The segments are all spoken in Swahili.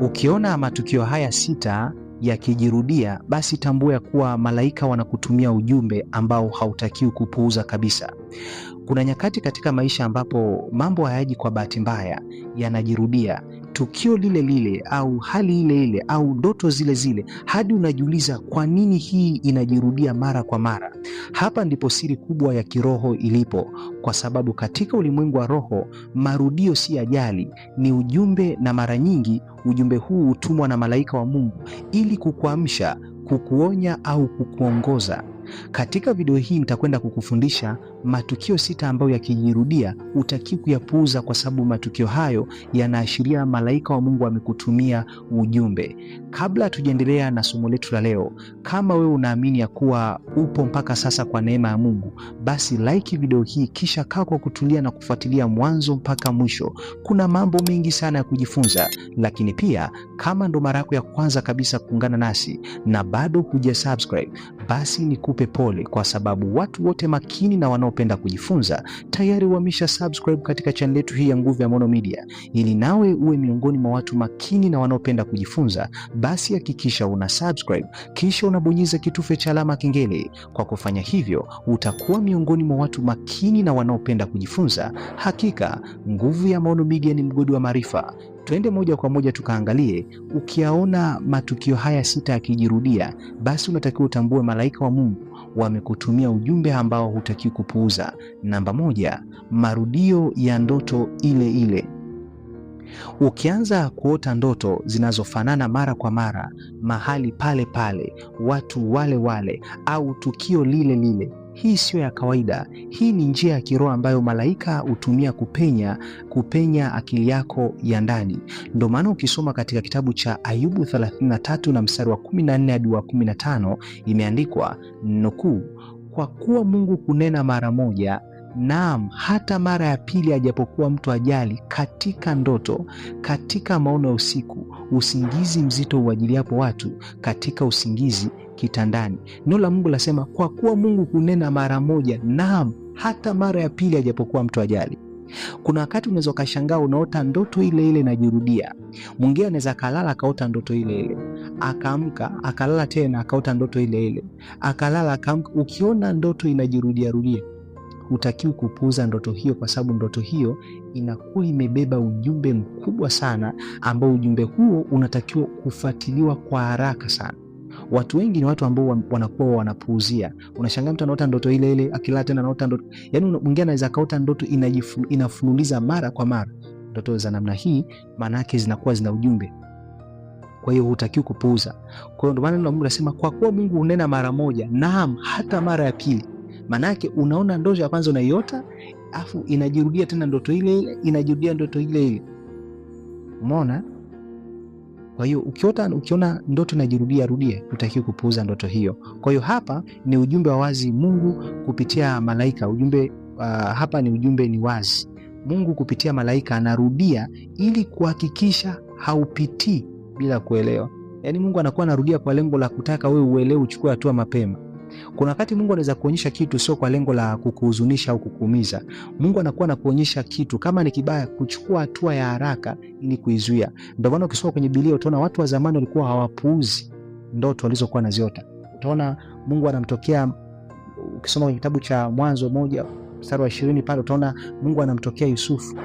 Ukiona matukio haya 6 yakijirudia, basi tambua ya kuwa malaika wanakutumia ujumbe ambao hautakiwi kupuuza kabisa. Kuna nyakati katika maisha ambapo mambo hayaji kwa bahati mbaya, yanajirudia. Tukio lile lile au hali ile ile au ndoto zile zile, hadi unajiuliza kwa nini hii inajirudia mara kwa mara. Hapa ndipo siri kubwa ya kiroho ilipo, kwa sababu katika ulimwengu wa roho marudio si ajali, ni ujumbe, na mara nyingi ujumbe huu hutumwa na malaika wa Mungu ili kukuamsha, kukuonya au kukuongoza. Katika video hii nitakwenda kukufundisha matukio 6 ambayo yakijirudia hutakiwi kuyapuuza, kwa sababu matukio hayo yanaashiria malaika wa Mungu amekutumia ujumbe. Kabla tujaendelea na somo letu la leo, kama wewe unaamini ya kuwa upo mpaka sasa kwa neema ya Mungu, basi like video hii, kisha kaa kwa kutulia na kufuatilia mwanzo mpaka mwisho. Kuna mambo mengi sana ya kujifunza. Lakini pia kama ndo mara yako ya kwanza kabisa kuungana nasi na bado hujasubscribe, basi nikupe pole, kwa sababu watu wote makini na wanaopenda kujifunza tayari wamesha subscribe katika channel yetu hii ya Nguvu ya Maono Media. Ili nawe uwe miongoni mwa watu makini na wanaopenda kujifunza, basi hakikisha una subscribe kisha unabonyeza kitufe cha alama kengele. Kwa kufanya hivyo, utakuwa miongoni mwa watu makini na wanaopenda kujifunza. Hakika Nguvu ya Maono Media ni mgodi wa maarifa. Twende moja kwa moja tukaangalie. Ukiyaona matukio haya 6 yakijirudia, basi unatakiwa utambue malaika wa Mungu wamekutumia ujumbe ambao hutakiwi kupuuza. Namba 1, marudio ya ndoto ile ile. Ukianza kuota ndoto zinazofanana mara kwa mara, mahali pale pale, watu wale wale au tukio lile lile, hii sio ya kawaida. Hii ni njia ya kiroho ambayo malaika hutumia kupenya akili yako ya ndani. Ndio maana ukisoma katika kitabu cha Ayubu 33 na mstari wa 14 hadi wa 15, imeandikwa nukuu, kwa kuwa Mungu kunena mara moja, naam hata mara ya pili, ajapokuwa mtu ajali, katika ndoto, katika maono ya usiku, usingizi mzito uajiliapo watu, katika usingizi kitandani. Neno la Mungu lasema kwa kuwa Mungu kunena mara moja, naam hata mara ya pili, ajapokuwa mtu ajali. Kuna wakati unaweza ukashangaa unaota ndoto ile ile inajirudia. Mwingine anaweza kalala akaota ndoto ile ile, akaamka akalala tena akaota ndoto ile ile, akalala akaamka. Ukiona ndoto inajirudia rudia, hutakiwi kupuuza ndoto hiyo, kwa sababu ndoto hiyo inakuwa imebeba ujumbe mkubwa sana, ambao ujumbe huo unatakiwa kufuatiliwa kwa haraka sana. Watu wengi ni watu ambao wanakuwa wanapuuzia. Unashangaa mtu anaota ndoto ile ile, akilala tena anaota ndoto. Yaani mwingine anaweza kaota ndoto inafululiza mara kwa mara. Ndoto za namna hii maana yake zinakuwa zina ujumbe. Kwa hiyo hutakiwi kupuuza. Kwa hiyo ndio maana neno la Mungu linasema kwa kuwa Mungu hunena mara moja, naam hata mara ya pili. Maana yake unaona ndoto ya kwanza unaiota, afu inajirudia tena ndoto ile ile, inajirudia ndoto ile ile. Umeona? Kwa hiyo ukiona ndoto inajirudia rudia, hutakiwi kupuuza ndoto hiyo. Kwa hiyo hapa ni ujumbe wa wazi, Mungu kupitia malaika. Ujumbe hapa ni ujumbe ni wazi. Mungu kupitia malaika anarudia ili kuhakikisha haupitii bila kuelewa. Yaani Mungu anakuwa anarudia kwa lengo la kutaka wewe uelewe, uchukue hatua mapema. Kuna wakati Mungu anaweza kuonyesha kitu sio kwa lengo la kukuhuzunisha au kukuumiza. Mungu anakuwa anakuonyesha kitu kama ni kibaya, kuchukua hatua ya haraka ili kuizuia. Ndio maana ukisoma kwenye Biblia utaona watu wa zamani walikuwa hawapuuzi ndoto walizokuwa naziota. Utaona Mungu anamtokea, ukisoma kwenye kitabu cha Mwanzo 1 mstari wa 20 pale utaona Mungu anamtokea Yusufu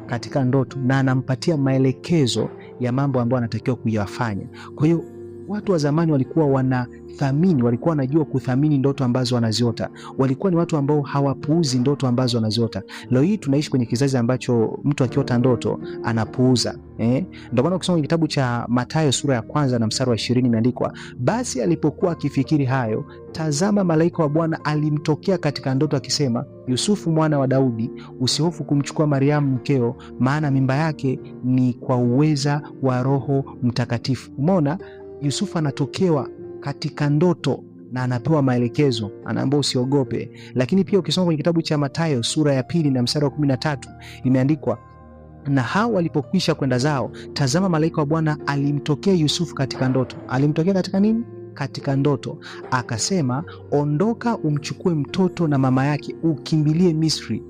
katika ndoto na anampatia maelekezo ya mambo ambayo anatakiwa kuyafanya. Kwa hiyo watu wa zamani walikuwa walikuwa wanajua kuthamini ndoto ambazo wanaziota. Walikuwa ni watu ambao hawapuuzi ndoto ambazo wanaziota. Leo hii tunaishi kwenye kizazi ambacho mtu akiota ndoto anapuuza. Ndio maana ukisoma kitabu cha Mathayo sura ya 1 na mstari wa 20 imeandikwa, basi alipokuwa akifikiri hayo, tazama malaika wa Bwana alimtokea katika ndoto akisema, Yusufu mwana wa Daudi, usihofu kumchukua Mariamu mkeo, maana mimba yake ni kwa uweza wa Roho Mtakatifu. Umeona? Yusufu anatokewa katika ndoto na anapewa maelekezo, anaambiwa usiogope. Lakini pia ukisoma kwenye kitabu cha Mathayo sura ya 2 na mstari wa 13 imeandikwa, na hao walipokwisha kwenda zao, tazama malaika wa Bwana alimtokea Yusufu katika ndoto. Alimtokea katika nini? Katika ndoto. Akasema, ondoka umchukue mtoto na mama yake ukimbilie Misri.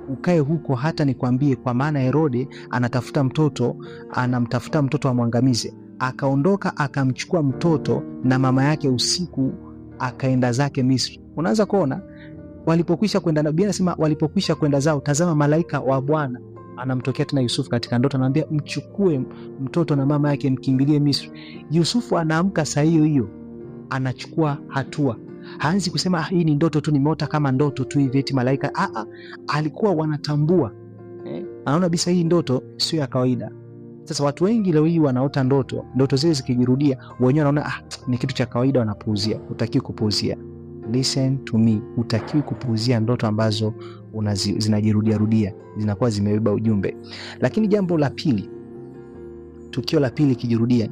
ukae huko hata nikwambie, kwa maana Herode anamtafuta mtoto amwangamize. Akaondoka akamchukua mtoto na mama yake usiku, akaenda zake Misri. Unaanza kuona walipokwisha kwenda, Biblia inasema walipokwisha kwenda zao, tazama malaika wa Bwana anamtokea tena Yusufu katika ndoto, anamwambia mchukue mtoto na mama yake mkimbilie Misri. Yusufu anaamka saa hiyo hiyo, anachukua hatua. Haanzi kusema hii ni ndoto tu, nimeota kama ndoto tu hivi eti malaika. Alikuwa wanatambua, anaona bisa hii ndoto sio ya kawaida. Sasa watu wengi leo hii wanaota ndoto zile zikijirudia, wenyewe wanaona ni kitu cha kawaida, wanapuuzia. Hutakiwi kupuuzia. Listen to me, hutakiwi kupuuzia ndoto ambazo zinajirudia rudia, zinakuwa zimebeba ujumbe. Lakini jambo la pili, tukio la pili kijirudia,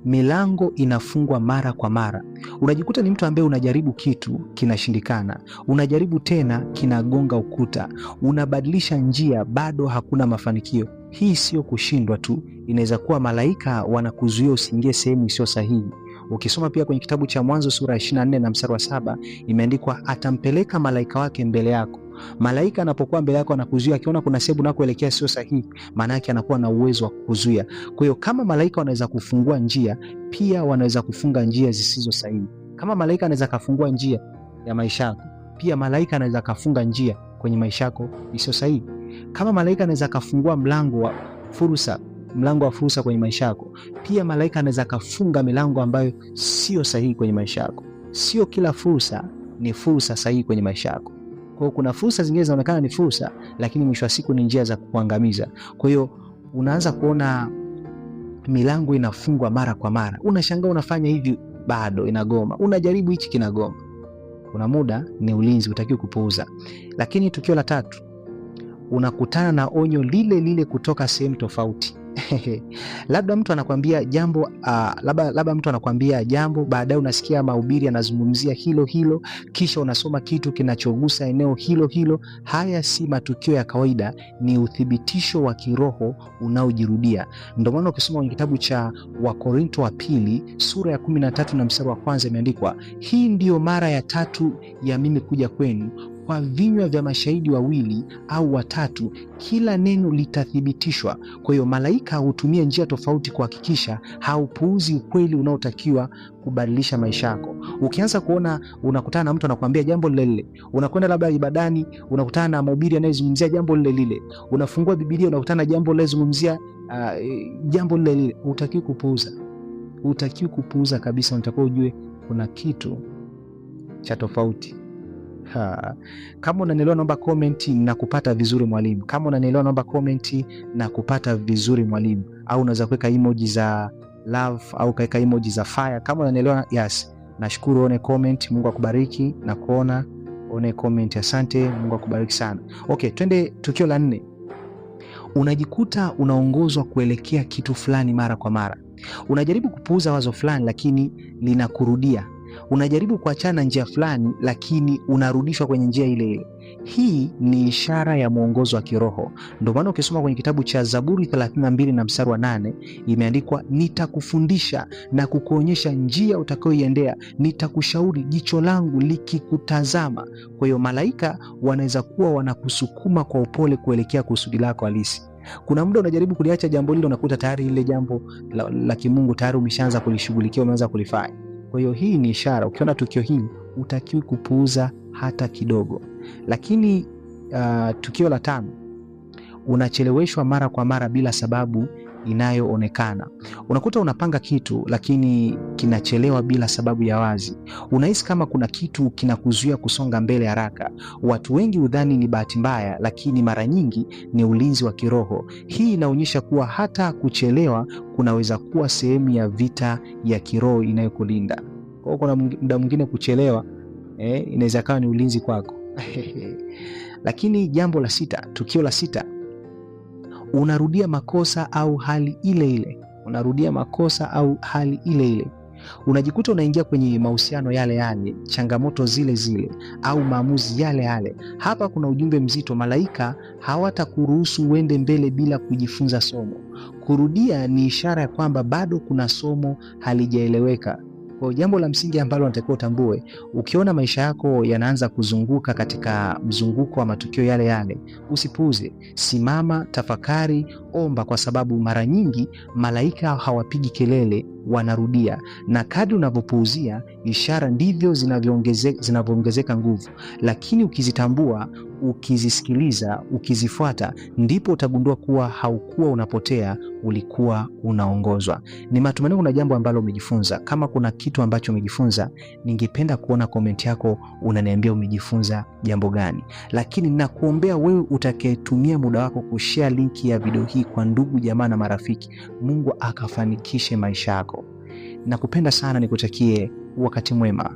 milango inafungwa mara kwa mara. Unajikuta ni mtu ambaye unajaribu kitu kinashindikana, unajaribu tena kinagonga ukuta, unabadilisha njia, bado hakuna mafanikio. Hii sio kushindwa tu, inaweza kuwa malaika wanakuzuia usiingie sehemu isiyo sahihi. Ukisoma pia kwenye kitabu cha Mwanzo sura ya 24 na mstari wa 7, imeandikwa atampeleka malaika wake mbele yako. Malaika anapokuwa mbele yako anakuzuia, akiona kuna sehemu unakoelekea sio sahihi, maana yake anakuwa na uwezo wa kukuzuia. Kwa hiyo kama malaika wanaweza kufungua njia, pia wanaweza kufunga njia zisizo sahihi. Kama malaika anaweza kafungua njia ya maisha yako, pia malaika anaweza kafunga njia kwenye maisha yako isiyo sahihi. Kama malaika anaweza kafungua mlango wa fursa kwenye maisha yako, pia malaika anaweza kafunga milango ambayo sio sahihi kwenye maisha yako. Sio kila fursa ni fursa sahihi kwenye maisha yako. Kwa hiyo kuna fursa zingine zinaonekana ni fursa, lakini mwisho wa siku ni njia za kuangamiza. Kwa hiyo unaanza kuona milango inafungwa mara kwa mara. Unashangaa unafanya hivi bado inagoma. Unajaribu hichi kinagoma. Kuna muda ni ulinzi, hutakiwi kupuuza. Lakini tukio la tatu, unakutana na onyo lile lile kutoka sehemu tofauti. Labda mtu anakuambia jambo, labda mtu anakuambia jambo, baadaye unasikia mahubiri yanazungumzia hilo hilo, kisha unasoma kitu kinachogusa eneo hilo hilo. Haya si matukio ya kawaida, ni uthibitisho wa kiroho unaojirudia. Ndio maana ukisoma kwenye kitabu cha Wakorinto wa pili sura ya 13 na mstari wa kwanza, imeandikwa, hii ndiyo mara ya tatu ya mimi kuja kwenu, kwa vinywa vya mashahidi wawili au watatu kila neno litathibitishwa. Kwa hiyo malaika hutumia njia tofauti kuhakikisha haupuuzi ukweli unaotakiwa kubadilisha maisha yako. Ukianza kuona unakutana na mtu anakuambia jambo lile lile, unakwenda labda ibadani unakutana na mhubiri anayezungumzia jambo lile lile, unafungua Biblia unakutana na jambo linalozungumzia jambo lile lile, hutakiwi kupuuza. Hutakiwi kupuuza kabisa, unatakiwa ujue kuna kitu cha tofauti. Kama unanielewa naomba comment na kupata vizuri mwalimu. Kama unanielewa naomba comment na kupata vizuri mwalimu, au unaweza kuweka emoji za love au kaweka emoji za fire. Kama unanielewa, yes, nashukuru. One comment, Mungu akubariki na kuona. One comment, asante, Mungu akubariki sana. Okay, twende tukio la 4. Unajikuta unaongozwa kuelekea kitu fulani mara kwa mara. Unajaribu kupuuza wazo fulani lakini linakurudia. Unajaribu kuachana na njia fulani lakini unarudishwa kwenye njia ile ile. Hii ni ishara ya mwongozo wa kiroho. Ndio maana ukisoma kwenye kitabu cha Zaburi 32 na mstari wa 8, imeandikwa, nitakufundisha na kukuonyesha njia utakayoiendea, nitakushauri jicho langu likikutazama. Kwa hiyo malaika wanaweza kuwa wanakusukuma kwa upole kuelekea kusudi lako halisi. Kuna muda unajaribu kuliacha jambo lile, unakuta tayari ile jambo la kimungu tayari umeshaanza kulishughulikia, umeanza kulifanya. Kwa hiyo hii ni ishara. Ukiona tukio hili hutakiwi kupuuza hata kidogo. Lakini tukio la 5, unacheleweshwa mara kwa mara bila sababu inayoonekana. Unakuta unapanga kitu lakini kinachelewa bila sababu ya wazi. Unahisi kama kuna kitu kinakuzuia kusonga mbele haraka. Watu wengi hudhani ni bahati mbaya, lakini mara nyingi ni ulinzi wa kiroho. Hii inaonyesha kuwa hata kuchelewa kunaweza kuwa sehemu ya vita ya kiroho inayokulinda. Kwa hiyo kuna muda mwingine kuchelewa inaweza kuwa ni ulinzi kwako. Lakini jambo la 6, tukio la 6, unarudia makosa au hali ile ile. Unarudia makosa au hali ile ile. Unajikuta unaingia kwenye mahusiano yale yale, changamoto zile zile, au maamuzi yale yale. Hapa kuna ujumbe mzito. Malaika hawatakuruhusu uende mbele bila kujifunza somo. Kurudia ni ishara ya kwamba bado kuna somo halijaeleweka. Kwa jambo la msingi ambalo unatakiwa utambue, ukiona maisha yako yanaanza kuzunguka katika mzunguko wa matukio yale yale, usipuuze. Simama, tafakari, omba, kwa sababu mara nyingi malaika hawapigi kelele, wanarudia. Na kadri unavyopuuzia, ishara ndivyo zinavyoongezeka nguvu. Lakini ukizitambua, ukizisikiliza, ukizifuata, ndipo utagundua kuwa haukuwa unapotea, ulikuwa unaongozwa. Ni matumaini kuna jambo ambalo umejifunza. Kama kuna kitu ambacho umejifunza, ningependa kuona komenti yako, unaniambia umejifunza jambo gani. Lakini nakuombea wewe utakayetumia muda wako kushare linki ya video hii kwa ndugu, jamaa na marafiki, Mungu akafanikishe maisha yako. Nakupenda sana, nikutakie wakati mwema.